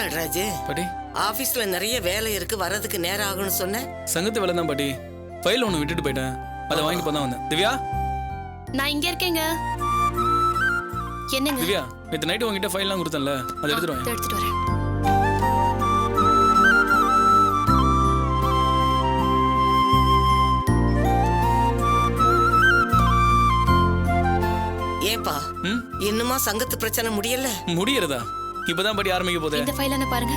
நடராஜு, பாட்டி ஆபீஸ்ல நிறைய வேலை இருக்கு, வரதுக்கு நேரம் ஆகும்னு சொன்ன. சங்கத்து வேலை தான் பாட்டி. ஃபைல் ஒன்று விட்டுட்டு போயிட்டேன், அதை வாங்கிட்டு போதான் வந்தேன். திவ்யா, நான் இங்க இருக்கேங்க. என்னங்க? திவ்யா, நேற்று நைட்டு உங்ககிட்ட ஃபைல்லாம் கொடுத்தேன்ல, அதை எடுத்துட்டு வாங்க. எடுத்துட்டு வரேன். ஏன்பா இன்னுமா சங்கத்து பிரச்சனை முடியல? முடியறதா? இப்பதான் பாட்டி ஆரம்பிக்க போதே. இந்த ஃபைல் என்ன பாருங்க.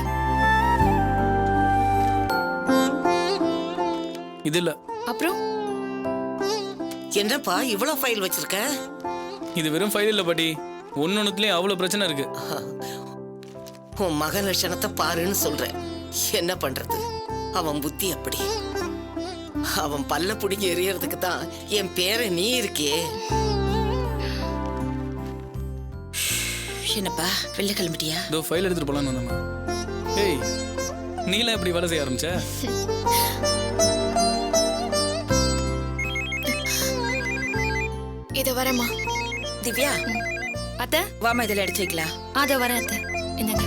இது இல்ல. அப்புறம் என்னப்பா இவ்வளவு ஃபைல் வச்சிருக்க? இது வெறும் ஃபைல் இல்ல பாட்டி, ஒன்னொன்னுலயும் அவ்வளவு பிரச்சனை இருக்கு. உன் மகன் லட்சணத்தை பாருன்னு சொல்றேன். என்ன பண்றது, அவன் புத்தி அப்படி. அவன் பல்ல பிடிங்கி எறியறதுக்கு தான் என் பேரை நீ இருக்கே. என்னப்பா வெளில கிளம்பிட்டியா? இதோ ஃபைல் எடுத்துட்டு போலான்னு வந்தம்மா. ஏய், நீலாம் எப்படி வேலை செய்ய ஆரம்பிச்ச? இத வரேம்மா. திவ்யா, அத்தை வாமா இதில் அடிச்சு வைக்கலாம். அத வரேன் அத்தை. என்னங்க?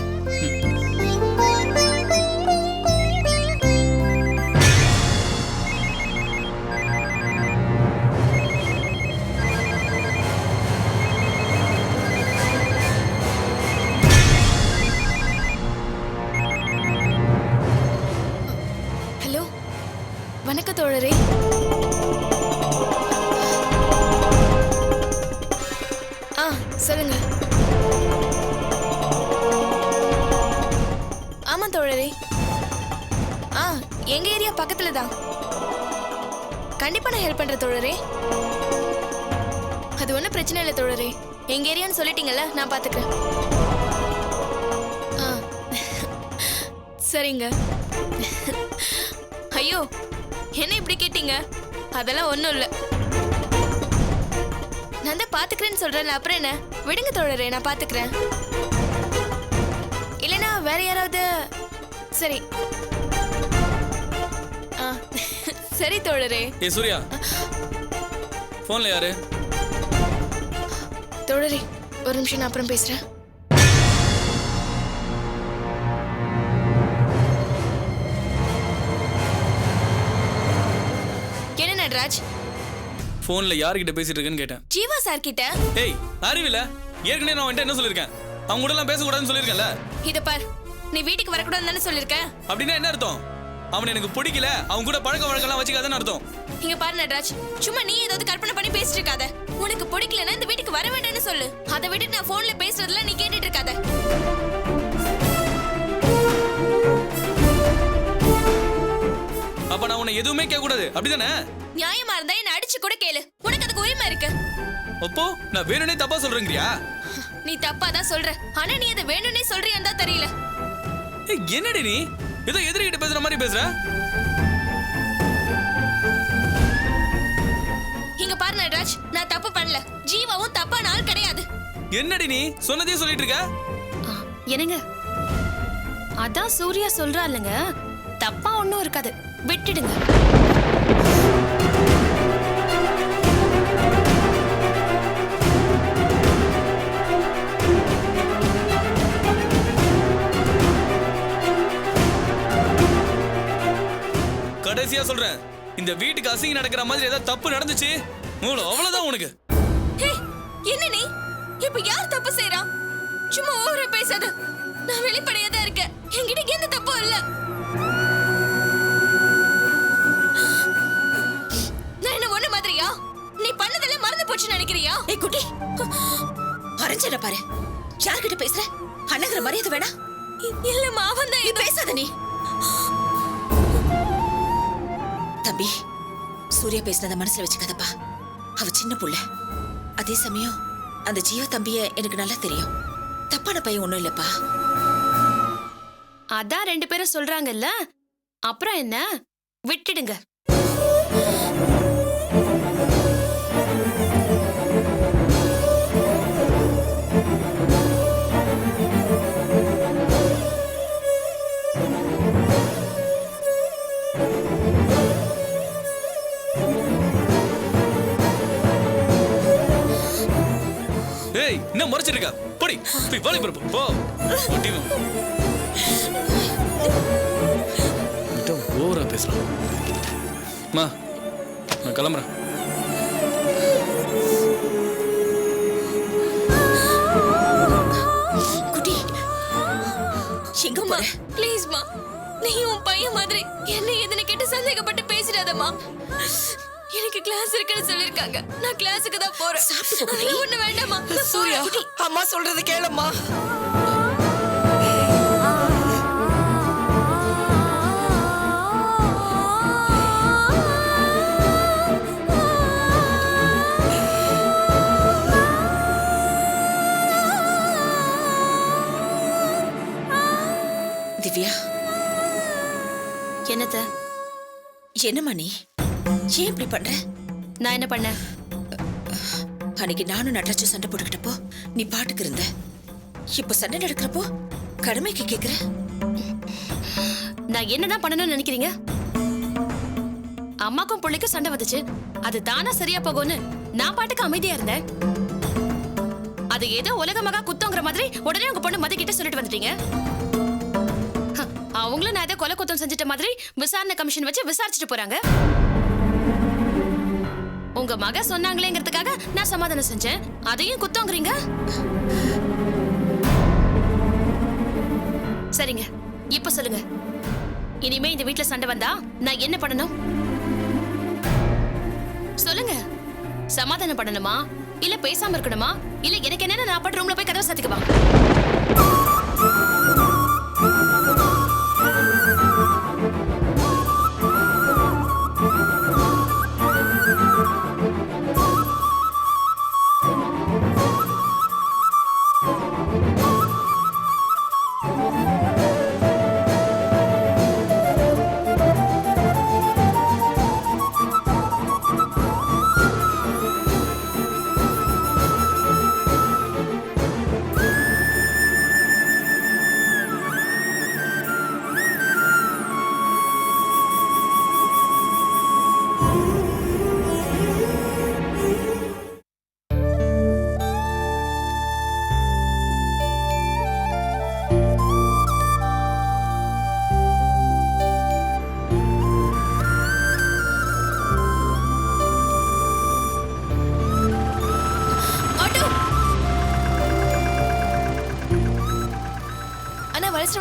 ஹலோ, வணக்கம் தோழரே. சொல்லுங்க. ஆமா தோழரே. எங்க ஏரியா பக்கத்துல தான். கண்டிப்பா நான் ஹெல்ப் பண்றேன் தோழரே. அது ஒன்றும் பிரச்சனை இல்லை தோழரே. எங்க ஏரியான்னு சொல்லிட்டீங்கல்ல, நான் பாத்துக்கிறேன். சரிங்க. ஐயோ, என்ன இப்படி கேட்டீங்க? அதெல்லாம் ஒன்றும் இல்லை. நான் தான் பாத்துக்கிறேன்னு சொல்றேன், அப்புறம் என்ன? விடுங்க தோழரே, நான் பாத்துக்கிறேன். இல்லைன்னா வேற யாராவது. சரி சரி தோழரே. ஏ சூர்யா, போன்ல யாரு? தோழரே ஒரு நிமிஷம், நான் அப்புறம் பேசுறேன். என்ன நடராஜ்? போன்ல யார்கிட்ட பேசிட்டு இருக்கேன்னு கேட்டேன். ஜீவா சார் கிட்ட. ஏய், அறிவில ஏற்கனவே நான் வந்துட்டு என்ன சொல்லிருக்கேன்? அவங்க கூட எல்லாம் பேசக்கூடாதுன்னு சொல்லிருக்கேன்ல. இத பார், நீ வீட்டுக்கு வரக்கூடாதுன்னு தானே சொல்லிருக்கேன். அப்படின்னா என்ன அர்த்தம்? அவன் எனக்கு பிடிக்கல, அவங்க கூட பழக்க வழக்கெல்லாம் வச்சுக்காதன்னு அர்த்தம். இங்க பாரு நடராஜ், சும்மா நீ ஏதாவது கற்பனை பண்ணி பேசிட்டு இருக்காத. உனக்கு பிடிக்கலன்னா இந்த வீட்டுக்கு வர வேண்டாம்னு சொல்லு. அதை விட்டு நான் போன்ல பேசுறதுல நீ கேட்டுட்டு இருக்காத. அப்ப நான் உன்னை எதுவுமே கேட்க கூடாது, அப்படிதானே? நியாயமா இருந்தா என்ன அடிச்சு கூட கேளு, உனக்கு அதுக்கு உரிமை இருக்கு. அப்போ நான் வேணும்னே தப்பா சொல்றேங்கறியா? நீ தப்பா தான் சொல்ற, ஆனா நீ அதை வேணும்னே சொல்றியான்னு தான் தெரியல. என்னடி நீ ஏதோ எதிரிகிட்ட பேசுற மாதிரி பேசுற? இங்க பாரு நடராஜ், நான் தப்பு பண்ணல. ஜீவாவும் தப்பான ஆள் கிடையாது. என்னடி நீ சொன்னதே சொல்லிட்டு இருக்க? என்னங்க, அதான் சூர்யா சொல்றாருங்க, தப்பா ஒண்ணும் இருக்காது, விட்டுடுங்க. கடைசியா சொல்றேன், இந்த வீட்டுக்கு அசிங்கம் நடக்கிற மாதிரி ஏதாவது தப்பு நடந்துச்சு அவ்வளவுதான் உனக்கு. என்ன நீ இப்ப யார் தப்பு செய்றா? சும்மா ஓவரா பேசாத. நான் வெளிப்படையா தான் இருக்கேன், என்கிட்ட எந்த தப்பும் இல்ல. நான் என்ன ஒண்ணு மாதிரியா? நீ பண்ணதெல்லாம் மறந்து போச்சுன்னு நினைக்கிறியா? ஏய் குட்டி, அரஞ்சன பாரு. யார்கிட்ட பேசுற? அண்ணங்கிற மரியாதை வேணா? இல்லம்மா, அவன் தான். பேசாத நீ. தம்பி, சூர்யா பேசினத மனசுல வச்சுக்காதப்பா. அவ சின்ன புள்ள. அதே சமயம் அந்த ஜீவ தம்பிய எனக்கு நல்லா தெரியும். தப்பான பையன் ஒண்ணும் இல்லப்பா. அதான் ரெண்டு பேரும் சொல்றாங்கல்ல, அப்புறம் என்ன? விட்டுடுங்க. ஏய், என்ன மறைச்சிட்டு இருக்க? போடி, போய் வாலி பரப்பு போ. ஓவரா பேசுறான். மா நான் கிளம்புறேன். குட்டி எங்க போற? ப்ளீஸ் மா, நீ உன் பையன் மாதிரி என்ன எதுன்னு கேட்டு சந்தேகப்பட்டு பேசிடாதம்மா. எனக்கு கிளாஸ் இருக்குன்னு சொல்லிருக்காங்க. நான் கிளாஸுக்கு தான் போறேன். சாப்பிட்டு போ. அதெல்லாம் ஒண்ணு வேண்டாமா. சூர்யா, அம்மா சொல்றது கேளம்மா. திவ்யா, என்னத்த? என்னம்மா நீ ஏன் இப்படி பண்ற? நான் என்ன பண்ணேன்? அன்னைக்கு நானும் நட்ராஜும் சண்டை போட்டுக்கிட்டப்போ நீ பாட்டுக்கு இருந்த. இப்ப சண்டை நடக்கிறப்போ கடமைக்கு கேக்குற. நான் என்னதான் பண்ணணும்னு நினைக்கிறீங்க? அம்மாக்கும் பிள்ளைக்கும் சண்டை வந்துச்சு. அது தானா சரியா போகும்னு நான் பாட்டுக்கு அமைதியா இருந்தேன். அது ஏதோ உலகமாக குத்தங்கிற மாதிரி உடனே உங்க பொண்ணு மதி கிட்ட சொல்லிட்டு வந்துட்டீங்க. அவங்களும் நான் ஏதோ கொலை குத்தம் செஞ்சிட்ட மாதிரி விசாரணை கமிஷன் வச்சு விசாரிச்சுட்டு போறாங்க. உங்க மக சொன்னாங்களேங்கிறதுக்காக நான் சமாதானம் செஞ்சேன். அதையும் குத்தங்கிறீங்க. சரிங்க, இப்ப சொல்லுங்க. இனிமே இந்த வீட்டுல சண்டை வந்தா நான் என்ன பண்ணணும்? சொல்லுங்க. சமாதானம் பண்ணணுமா, இல்ல பேசாம இருக்கணுமா, இல்ல எனக்கு என்ன நான் பாட்டு ரூம்ல போய் கதவை சாத்திக்குவா?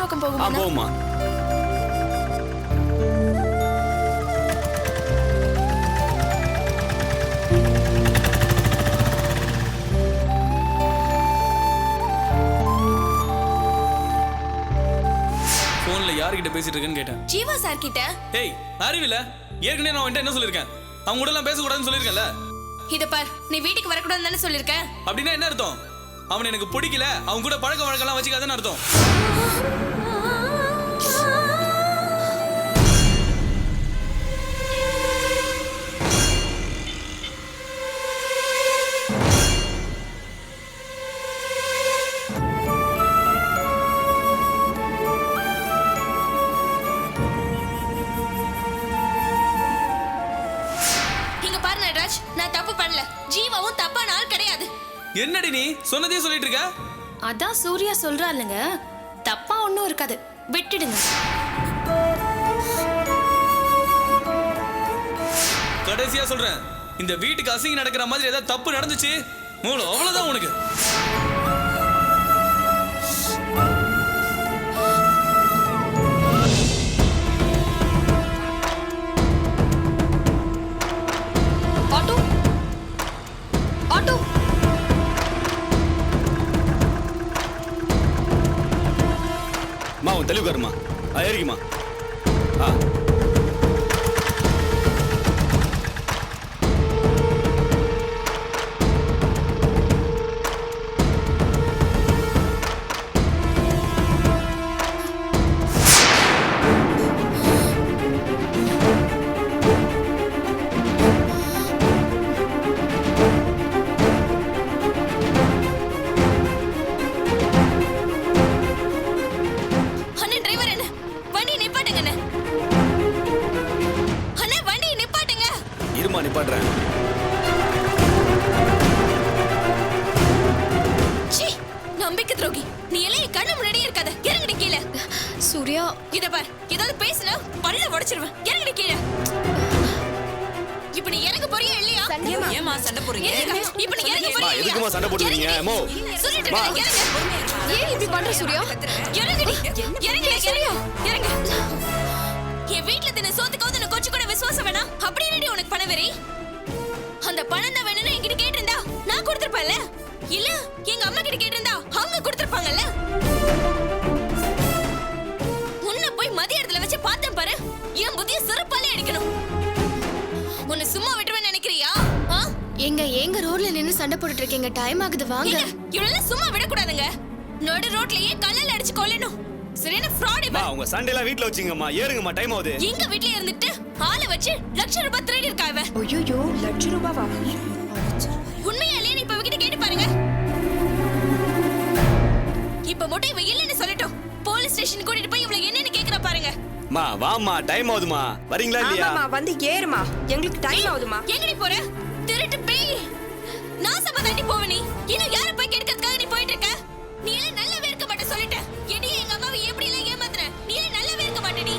பக்கம் போகுமா? போகுமா? போன்ல யார்கிட்ட பேசிட்டு இருக்கேன்னு கேட்டேன். ஜீவா சார் கிட்ட. ஏய், அறிவில்ல? ஏற்கனவே நான் என்ன சொல்லிருக்கேன்? அவங்க கூட எல்லாம் பேசக்கூடாதுன்னு சொல்லிருக்கேன்ல. இத பார், நீ வீட்டுக்கு வரக்கூடாதுன்னு தானே சொல்லிருக்கேன். அப்படின்னா என்ன அர்த்தம்? அவன் எனக்கு பிடிக்கல, அவங்க கூட பழக்க வழக்கெல்லாம் வச்சுக்காதன்னு அர்த்தம். நான் தப்பு பண்ணல. ஜீவாவும் தப்பான ஆள் கிடையாது. என்னடி நீ சொன்னதே சொல்லிட்டு இருக்க? அதான் சூர்யா சொல்றாருங்க, தப்பா ஒண்ணும் இருக்காது, விட்டுடுங்க. கடைசியா சொல்றேன், இந்த வீட்டுக்கு அசிங்கம் நடக்கிற மாதிரி ஏதாவது தப்பு நடந்துச்சு அவ்வளவுதான் உனக்கு. தெளிவுக்காருமா, ஏறிக்குமா. நிப்பாட்டுறேன். நம்பிக்கை துரோகி, நீ எல்லாம் கண்ணு முன்னாடியே இருக்காத, இறங்கடி கீழே. சூர்யா, சூர்யா, இத பார், ஏதாவது பேசுன பல்ல உடைச்சிருவேன். இறங்கடி கீழே. இப்ப நீ இறங்க போறியா இல்லையா? ஏமா சண்டை போறீங்க? இப்ப நீ இறங்க போறியா? எதுக்குமா சண்டை போடுறீங்க? மோ சொல்லிட்டு இருக்கேன், இறங்க. ஏன் இப்படி பண்ற சூர்யா? இறங்கடி. இறங்க சூர்யா. இறங்க. என் வீட்ல தின சோத்துக்காவது நான் கொஞ்சம் கூட விசுவாசம் வேணாம். அப்படி என்னடி உனக்கு பணம் வெறி? அந்த பணம் தான் வேணும்னு என்கிட்ட கேட்டிருந்தா நான் கொடுத்திருப்பேன்ல. இல்ல எங்க அம்மா கிட்ட கேட்டிருந்தா அவங்க கொடுத்திருப்பாங்கல்ல. உன்னை போய் மதிய இடத்துல வச்சு பார்த்தேன் பாரு. என் புத்திய சிறப்பாலே அடிக்கணும். உன்னை சும்மா விட்டுருவேன்னு நினைக்கிறியா? எங்க ரோட்ல நின்னு சண்டை போட்டுட்டு இருக்கீங்க. டைம் ஆகுது, வாங்க. இவளெல்லாம் சும்மா விடக்கூடாதுங்க. நடு ரோட்லயே கல்லால அடிச்சு கொல்லணும். சரியான ஃப்ராட் இவன். உங்க சண்டைலாம் வீட்ல வச்சீங்கம்மா. ஏறுங்கம்மா, டைம் ஆகுது. எங்க வீட்லயே இருந்துட்டு ஆளை வச்சு லட்சம் ரூபாய் திருடி இருக்கா இவன். ஐயோ, லட்சம் ரூபாவா? உண்மையா இல்லையா இப்ப இவகிட்ட கேட்டு பாருங்க. இப்ப மட்டும் இவ இல்லைன்னு சொல்லட்டும். போலீஸ் ஸ்டேஷன் கூட்டிட்டு போய் இவள என்னன்னு கேக்குற பாருங்க. மா வாம்மா, டைம் ஆகுதுமா. வரீங்களா இல்லையா? ஆமாமா, வந்து ஏறுமா. எங்களுக்கு டைம் ஆகுதுமா. எங்கடி போற? திருட்டு பேய். நான் சபா தாண்டி போவ நீ. இன்னும் யாரை போய் கேட்கறதுக்காக நீ போயிட்டு இருக்க? நீ எல்லாம் நல்லாவே இருக்க மாட்ட சொல்லிட்டேன். எடி எங்க அம்மாவை எப்படி எல்லாம் ஏமாத்துற? நீ எல்லாம் நல்லாவே இருக்க மாட்டேடி.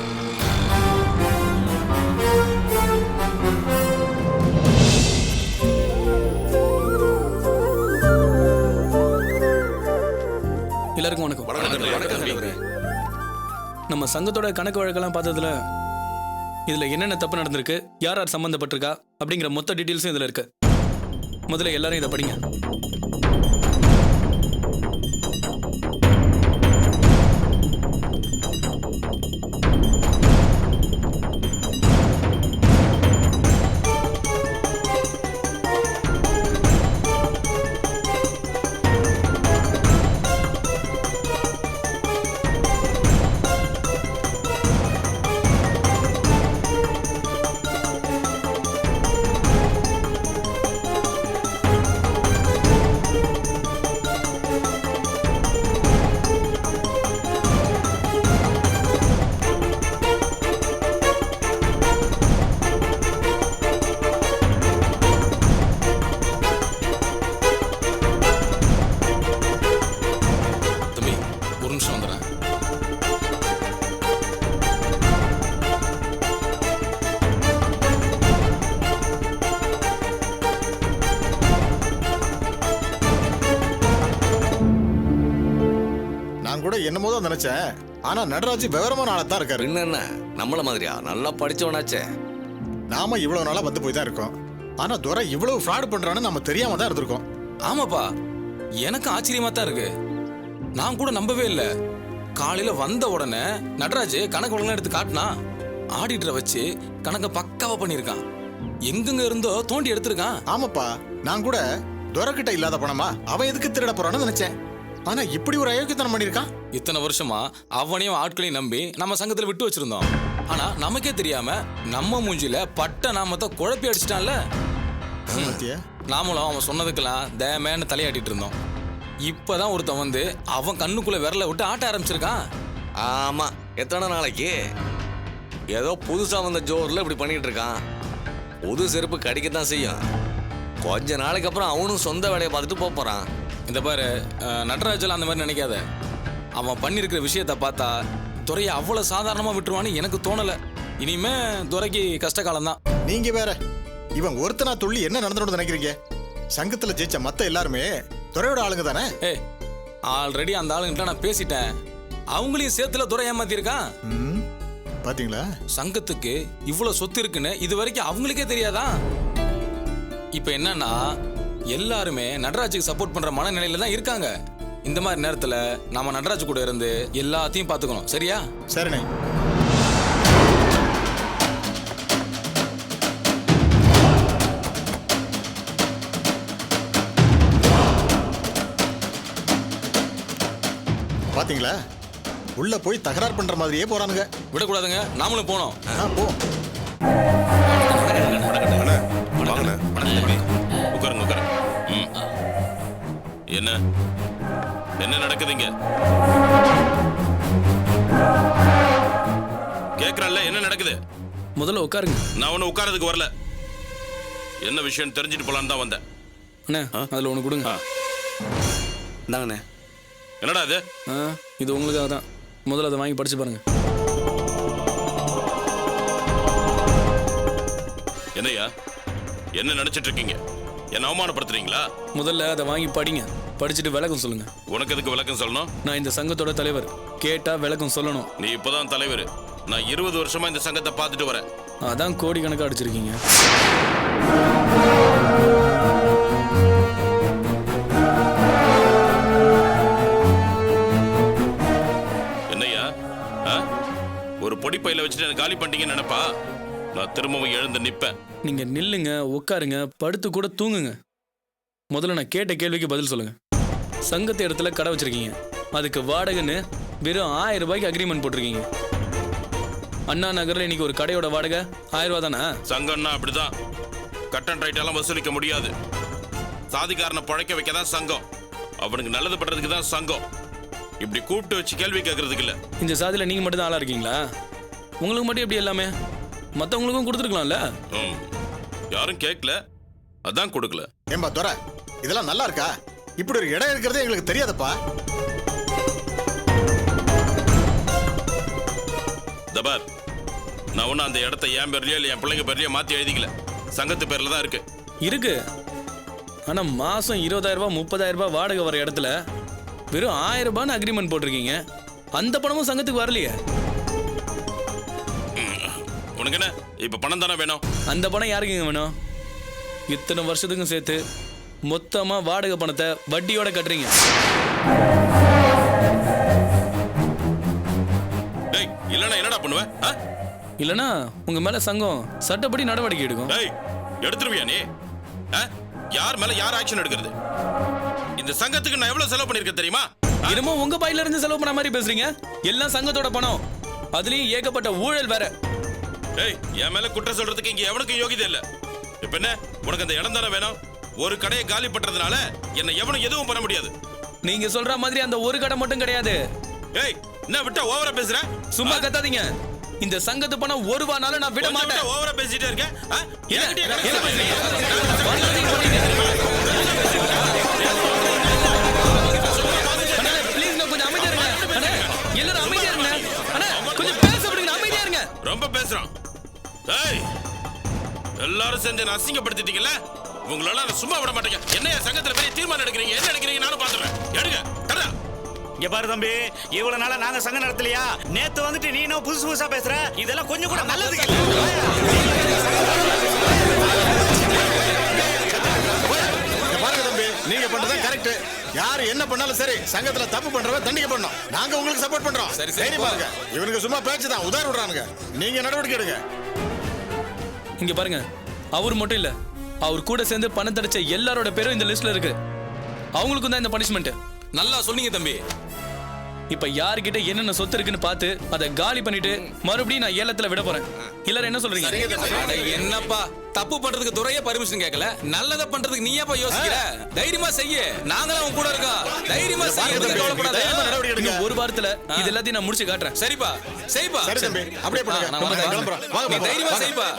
எல்லாருக்கும் வணக்கம். நம்ம சங்கத்தோட கணக்கு வழக்கெல்லாம் பார்த்ததுல இதுல என்னென்ன தப்பு நடந்திருக்கு, யார் யார் சம்பந்தப்பட்டிருக்கா அப்படிங்கிற மொத்த டீட்டெயில்ஸும் இதுல இருக்கு. முதல்ல எல்லாரும் இதை படிங்க. கூட என்னமோ தான் நினைச்சேன். ஆனா நடராஜ் விவரமான ஆளா தான் இருக்காரு. என்ன நம்மள மாதிரியா? நல்லா படிச்சவனாச்சே. நாம இவ்வளவு நாளா வந்து போய் தான் இருக்கோம். ஆனா துரை இவ்வளவு ஃப்ராட் பண்றான்னு நம்ம தெரியாம தான் இருந்திருக்கோம். ஆமாப்பா, எனக்கு ஆச்சரியமா தான் இருக்கு. நான் கூட நம்பவே இல்லை. காலையில வந்த உடனே நடராஜ் கணக்கு வழங்கலாம் எடுத்து காட்டினா. ஆடிட்டரை வச்சு கணக்க பக்காவா பண்ணியிருக்கான். எங்கெங்க இருந்தோ தோண்டி எடுத்திருக்கான். ஆமாப்பா, நான் கூட துரை கிட்ட இல்லாத பணமா அவன் எதுக்கு திருட போறான்னு நினைச்சேன். ஆனா இப்படி ஒரு அயோக்கியத்தனம் பண்ணிருக்கான். இத்தனை வருஷமா அவனையும் ஆட்களையும் நம்பி நம்ம சங்கத்துல விட்டு வச்சிருந்தோம். ஆனா நமக்கே தெரியாம நம்ம மூஞ்சில பட்ட நாமத்தை குழப்பி அடிச்சிட்டான்ல. நாமளும் அவன் சொன்னதுக்கெல்லாம் தேமேன்னு தலையாட்டிட்டு இருந்தோம். இப்பதான் ஒருத்தன் வந்து அவன் கண்ணுக்குள்ள விரல விட்டு ஆட்ட ஆரம்பிச்சிருக்கான். ஆமா, எத்தனை நாளைக்கு ஏதோ புதுசா வந்த ஜோர்ல இப்படி பண்ணிட்டு இருக்கான். புது செருப்பு கடிக்கத்தான் செய்யும். கொஞ்ச நாளைக்கு அப்புறம் அவனும் சொந்த வேலையை பார்த்துட்டு போறான். இந்த பாரு, நடராஜல் அந்த மாதிரி நினைக்காத. அவன் பண்ணிருக்கிற விஷயத்த பார்த்தா துறையை அவ்வளவு சாதாரணமா விட்டுருவான்னு எனக்கு தோணல. இனிமே துறைக்கு கஷ்ட காலம் தான். நீங்க வேற, இவன் ஒருத்தனா துள்ளி என்ன நடந்துட்டு நினைக்கிறீங்க? சங்கத்துல ஜெயிச்ச மத்த எல்லாருமே துறையோட ஆளுங்க தானே. ஆல்ரெடி அந்த ஆளுங்கிட்ட நான் பேசிட்டேன். அவங்களையும் சேர்த்துல துறை ஏமாத்திருக்கான். பாத்தீங்களா? சங்கத்துக்கு இவ்வளவு சொத்து இருக்குன்னு இது வரைக்கும் அவங்களுக்கே தெரியாதா? இப்ப என்னன்னா எல்லாருமே நடராஜுக்கு சப்போர்ட் பண்ற மனநிலையில தான் இருக்காங்க. இந்த மாதிரி நேரத்துல நாம நடராஜ் கூட இருந்து எல்லாத்தையும் பாத்துக்கணும். சரியா? சரிண்ணே. பாத்தீங்களா? உள்ள போய் தகராறு பண்ற மாதிரியே போறானுங்க. விடக்கூடாதுங்க, நாமளும் போனோம். போ. என்ன என்ன நடக்குதுங்க? கேக்குறல்ல, என்ன நடக்குது? முதல்ல உட்காருங்க. நான் ஒண்ணு உட்காரதுக்கு வரல. என்ன விஷயம் தெரிஞ்சுட்டு போலான்னு தான் வந்தேன். அண்ணே, அதுல ஒண்ணு கொடுங்க. இந்தாங்கண்ணே. என்னடா இது? இது உங்களுக்காக தான். முதல்ல அதை வாங்கி படிச்சு பாருங்க. என்னையா என்ன நினைச்சிட்டு இருக்கீங்க? என்ன அவமானப்படுத்துறீங்களா? முதல்ல அதை வாங்கி படிங்க, படிச்சுட்டு விளக்கம் சொல்லுங்க. உனக்கு எதுக்கு விளக்கம் சொல்லணும்? நான் இந்த சங்கத்தோட தலைவர், கேட்டா விளக்கம் சொல்லணும். நீ இப்பதான் தலைவர். நான் 20 வருஷமா இந்த சங்கத்தை பார்த்துட்டு வரேன். அதான் கோடிக்கணக்கா அடிச்சிருக்கீங்க. என்னையா ஒரு பொடி பையில வச்சுட்டு எனக்கு காலி பண்ணிட்டீங்கன்னு நினைப்பா? நான் திரும்பவும் எழுந்து நிப்பேன். நீங்க நில்லுங்க, உட்காருங்க, படுத்து கூட தூங்குங்க. முதல்ல நான் கேட்ட கேள்விக்கு பதில் சொல்லுங்க. சங்கத்து இடத்துல கடை வச்சிருக்கீங்க, அதுக்கு வாடகைன்னு வெறும் 1000 ரூபாய்க்கு அக்ரிமெண்ட் போட்டிருக்கீங்க. அண்ணா நகர்ல இன்னைக்கு ஒரு கடையோட வாடகை 1000 ரூபா தானே? சங்கம்னா அப்படிதான். கட் அண்ட் ரைட் எல்லாம் வசூலிக்க முடியாது. சாதிக்காரனை பழைக்க வைக்க தான் சங்கம். அவனுக்கு நல்லது பண்றதுக்கு தான் சங்கம். இப்படி கூப்பிட்டு வச்சு கேள்வி கேட்கறதுக்கு இல்ல. இந்த சாதியில நீங்க மட்டும் தான் ஆளா இருக்கீங்களா? உங்களுக்கு மட்டும் எப்படி எல்லாமே? மற்றவங்களுக்கும் கொடுத்துருக்கலாம்ல. யாரும் கேட்கல, அதான் கொடுக்கல. ஏம்பா துரை, இதெல்லாம் நல்லா இருக்கா? இப்படி ஒரு இடம் இருக்கிறதே எங்களுக்கு தெரியாதப்பா. தபார், நான் ஒன்னும் அந்த இடத்த என் பேர்லயோ இல்லை என் பிள்ளைங்க பேர்லயோ மாத்தி எழுதிக்கல. சங்கத்து பேர்ல தான் இருக்கு. இருக்கு. ஆனா மாசம் 20,000 ரூபாய் 30,000 ரூபாய் வாடகை வர இடத்துல வெறும் 1000 ரூபான்னு அக்ரிமெண்ட் போட்டிருக்கீங்க. அந்த பணமும் சங்கத்துக்கு வரலையே. உனக்கு என்ன இப்ப பணம் தானே வேணும்? அந்த பணம் யாருக்குங்க வேணும்? இத்தனை வருஷத்துக்கும் சேர்த்து மொத்தமா வாடகை பணத்தை வட்டியோட கட்டுறீங்க. டேய், இல்லனா என்னடா பண்ணுவ? இல்லனா உங்க மேல சங்கம் சட்டப்படி நடவடிக்கை எடுக்கும். டேய், எடுத்துருவியா நீ? யார் மேல யார் ஆக்ஷன் எடுக்கிறது? இந்த சங்கத்துக்கு நான் எவ்வளவு செலவு பண்ணிருக்கேன் தெரியுமா? என்னமோ உங்க பையில இருந்து செலவு பண்ண மாதிரி பேசுறீங்க. எல்லாம் சங்கத்தோட பணம், அதுலயும் ஏகப்பட்ட ஊழல் வேற. டேய், என் மேல குற்றம் சொல்றதுக்கு இங்க எவனுக்கும் யோகிதை இல்ல. இப்ப என்ன, உனக்கு அந்த இடம் தானே வேணும்? ஒரு கடையை காலி பண்றதுனால என்ன எவனும் எதுவும் பண்ண முடியாது. நீங்க சொல்ற மாதிரி அந்த ஒரு கடை மட்டும் கிடையாது. ஏய், என்ன விட்டா ஓவரா பேசுற? சும்மா கத்தாதீங்க. இந்த சங்கத்து பணம் ஒரு ரூபானால நான் விட மாட்டேன். ஓவரா பேசிட்டே இருக்க. ப்ளீஸ் நான் கொஞ்சம் அமைதியா இருங்க. எல்லாரும் அமைதியா இருங்க. கொஞ்சம் பேச விடுங்க, அமைதியா இருங்க. ரொம்ப பேசுறான். ஏய், எல்லாரும் சேர்ந்து என்ன அசிங்கப்படுத்திட்டீங்கல்ல? உங்களால நான் சும்மா விட மாட்டேங்க. என்ன சங்கத்துல பெரிய தீர்மானம் எடுக்கிறீங்க? என்ன எடுக்கிறீங்க நானும் பாத்துறேன். எடுங்க, தரடா. இங்க பாரு தம்பி, இவ்வளவு நாளா நாங்க சங்கம் நடத்தலையா? நேத்து வந்துட்டு நீ இன்னும் புதுசு புதுசா பேசுற. இதெல்லாம் கொஞ்சம் கூட நல்லது இல்ல. பாருங்க தம்பி, நீங்க பண்றதா கரெக்ட். யாரு என்ன பண்ணாலும் சரி, சங்கத்துல தப்பு பண்றவ தண்டிக்கப்படணும். நாங்க உங்களுக்கு சப்போர்ட் பண்றோம். சரி பாருங்க, இவனுக்கு சும்மா பேச்சு தான், உதாரணம் விடுறானுங்க. நீங்க நடவடிக்கை எடுங்க. இங்க பாருங்க, அவர் மட்டும் இல்ல, அவர் கூட சேர்ந்து பணம் தடிச்ச எல்லாரோட பேரும் இந்த லிஸ்ட்ல இருக்கு. அவங்களுக்கும் தான் இந்த பனிஷ்மெண்ட். நல்லா சொன்னீங்க தம்பி. இப்ப யார்கிட்ட என்னென்ன சொத்து இருக்குன்னு பார்த்து அதை காலி பண்ணிட்டு மறுபடியும் நான் ஏலத்துல விட போறேன். எல்லாரும் என்ன சொல்றீங்க? என்னப்பா தப்பு பண்றதுக்கு துறையே பர்மிஷன் கேட்கல, நல்லதை பண்றதுக்கு நீயாப்பா யோசிக்கிற? தைரியமா செய்ய, நாங்களும் அவன் கூட இருக்கோம். தைரியமா செய்ய, கவலைப்படாத. இன்னும் ஒரு வாரத்துல இது எல்லாத்தையும் நான் முடிச்சு காட்டுறேன். சரிப்பா, செய்ப்பா. சரி தம்பி, அப்படியே பண்ணுங்க. நான் கிளம்புறோம். நீ தைரியமா செய்ப்பா.